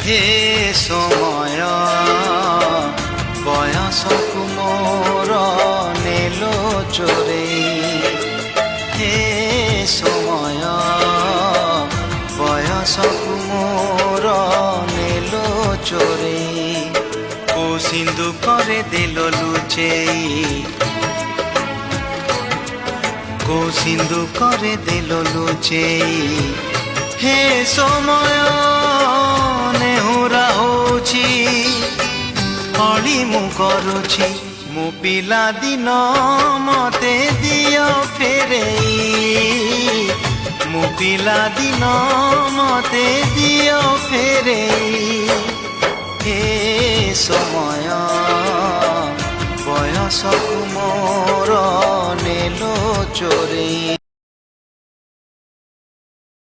হে সময় বয়সকু মোর নেল চোরেই হে সময় বয়সকু মোর নেল চোরেই কো সিন্ধু করে দিল লুচেই কো সিন্ধু করে দিল লুচেই হে সময় ନେହୁରା ହଉଛି ଅଳି ମୁଁ କରୁଛି ମୋ ପିଲା ଦିନ ମତେ ଦିଅ ଫେରେଇ ମୋ ପିଲା ଦିନ ମତେ ଦିଅ ଫେରେଇ ହେ ସମୟ ବୟସକୁ ମୋର ନେଲ ଚୋରେଇ।